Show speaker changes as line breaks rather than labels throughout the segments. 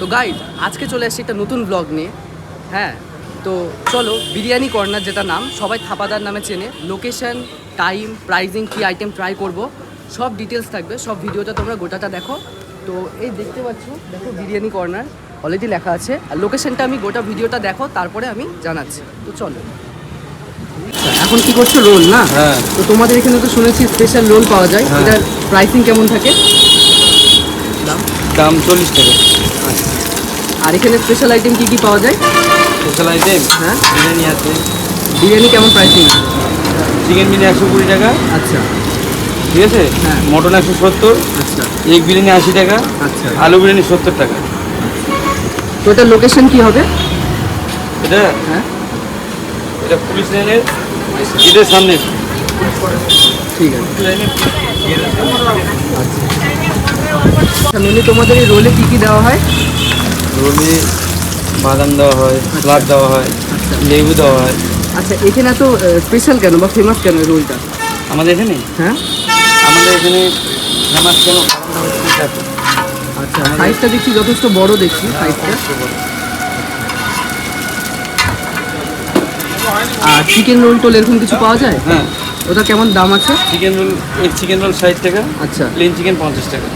তো গাইজ আজকে চলে আসছি একটা নতুন ব্লগ নিয়ে। হ্যাঁ, তো চলো বিরিয়ানি কর্নার যেটা নাম, সবাই থাপাদার নামে চেনে। লোকেশন, টাইম, প্রাইজিং, কী আইটেম ট্রাই করব, সব ডিটেলস থাকবে। সব ভিডিওটা তোমরা গোটাটা দেখো। তো এই দেখতে পাচ্ছ, দেখো বিরিয়ানি কর্নার অলরেডি লেখা আছে। আর লোকেশনটা আমি গোটা ভিডিওটা দেখো, তারপরে আমি জানাচ্ছি। তো চলো। এখন কি করছো? রোল না?
হ্যাঁ।
তো তোমাদের এখানে তো শুনেছি স্পেশাল রোল পাওয়া যায়।
হ্যাঁ।
এটার প্রাইসিং কেমন থাকে?
দাম 40 টাকা।
আর এখানে স্পেশাল আইটেম কি কি পাওয়া যায়?
স্পেশাল আইটেম
হ্যাঁ,
বিরিয়ানি আছে।
বিরিয়ানি কেমন প্রাইসিং?
চিকেন বিরিয়ানি 120 টাকা,
আচ্ছা
ঠিক আছে।
হ্যাঁ।
মটন 170,
আচ্ছা
এগ বিরিয়ানি 80 টাকা,
আচ্ছা।
আলু বিরিয়ানি 70 টাকা।
তো এটার লোকেশন কি হবে?
এটা
হ্যাঁ,
এটা পুলিশ লাইনের গেটের সামনে।
ঠিক আছে।
পুলিশ লাইনের গেটের সামনে।
আচ্ছা, মেনলি তোমাদের এই রোলে কি কি দেওয়া হয়?
রোলে বাদাম দেওয়া হয়, স্লাদ দেওয়া হয়,
আচ্ছা
লেবু দেওয়া হয়।
আচ্ছা, এখানে এত স্পেশাল কেন বা ফেমাস কেন এই রোলটা?
আমাদের এখানে
হ্যাঁ,
আমাদের এখানে ফেমাস কেন? কারণটা হচ্ছে দেখো,
আচ্ছা। সাইজটা দেখছি যথেষ্ট বড়, দেখছি সাইজটা। আর চিকেন রোল টোল এরকম কিছু পাওয়া যায়?
হ্যাঁ।
ওটা কেমন দাম আছে?
Chicken roll, egg chicken roll 60 টাকা,
আচ্ছা,
প্লেন চিকেন 50 টাকা।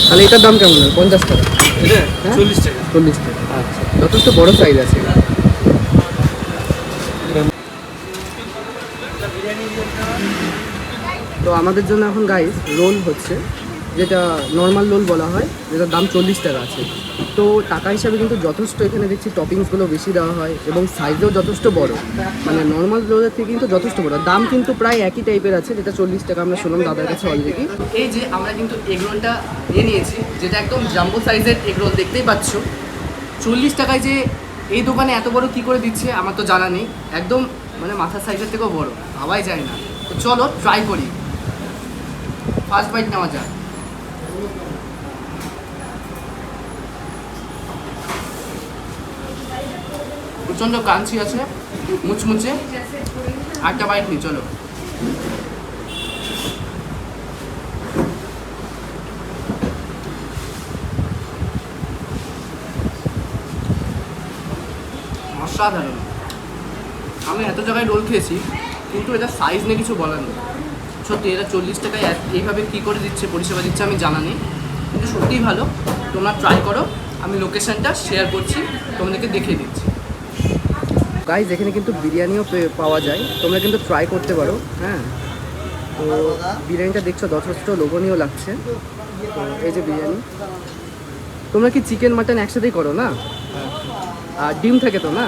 তাহলে এটার দাম কেমন হবে? 50 টাকা?
এটা
হ্যাঁ?
40 টাকা।
40 টাকা।
আচ্ছা।
যথেষ্ট বড় সাইজ আছে। তো আমাদের জন্য এখন গাইস রোল হচ্ছে, যেটা নর্মাল রোল বলা হয়, যেটার দাম 40 টাকা আছে। তো টাকা হিসাবে কিন্তু যথেষ্ট এখানে দেখছি টপিংসগুলো বেশি দেওয়া হয় এবং সাইজেও যথেষ্ট বড়, মানে নর্মাল রোলের থেকে কিন্তু যথেষ্ট বড়। দাম কিন্তু প্রায় একই টাইপের আছে, যেটা 40 টাকা আমরা শুনলাম দাদার কাছে অলরেডি। এই যে আমরা কিন্তু এগ রোলটা নিয়ে নিয়েছি, যেটা একদম জাম্বো সাইজের এগ রোল, দেখতেই পাচ্ছ। 40 টাকায় যে এই দোকানে এত বড় কী করে দিচ্ছে আমার তো জানা নেই। একদম মানে মাথার সাইজের থেকেও বড়, ভাবাই যায় না। তো চলো ট্রাই করি, ফার্স্ট বাইট নেওয়া যাক। প্রচণ্ড ক্রাঞ্চি আছে, মুচমুচে। আটটা বাইট নি, চলো। অসাধারণ। আমি এত জায়গায় রোল খেয়েছি, কিন্তু এটা সাইজ নিয়ে কিছু বলার নেই। সত্যি এটা 40 টাকায় এইভাবে কী করে দিচ্ছে, পরিষেবা দিচ্ছে আমি জানা নেই, কিন্তু সত্যিই ভালো। তোমরা ট্রাই করো, আমি লোকেশনটা শেয়ার করছি, তোমাদেরকে দেখিয়ে দিচ্ছি। গাইজ এখানে কিন্তু বিরিয়ানিও পাওয়া যায়, তোমরা কিন্তু ট্রাই করতে পারো। হ্যাঁ, তো বিরিয়ানিটা দেখছো যথেষ্ট লোভনীয় লাগছে। তো এই যে বিরিয়ানি, তোমরা কি চিকেন মাটন একসাথেই করো না? আর ডিম থাকে তো না?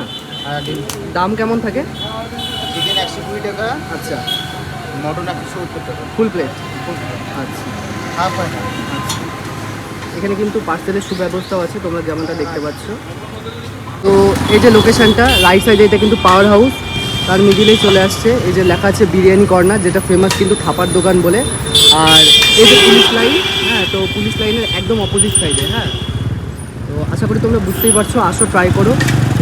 দাম কেমন থাকে?
চিকেন 120 টাকা,
আচ্ছা,
মটন 170 টাকা।
Full plate? আচ্ছা,
হাফ হয় না।
এখানে কিন্তু পার্সেলের সুব্যবস্থাও আছে, তোমরা যেমনটা দেখতে পাচ্ছ। তো এই যে লোকেশনটা রাইট সাইডে, এটা কিন্তু পাওয়ার হাউস, তার মিডিলেই চলে আসছে। এই যে লেখা আছে বিরিয়ানি কর্নার, যেটা ফেমাস কিন্তু থাপার দোকান বলে। আর এই যে পুলিশ লাইন, হ্যাঁ, তো পুলিশ লাইনের একদম অপোজিট সাইডে। হ্যাঁ, তো আশা করি তোমরা বুঝতেই পারছো, আসো ট্রাই করো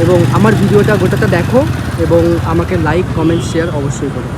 এবং আমার ভিডিওটা গোটাটা দেখো এবং আমাকে লাইক, কমেন্ট, শেয়ার অবশ্যই করো।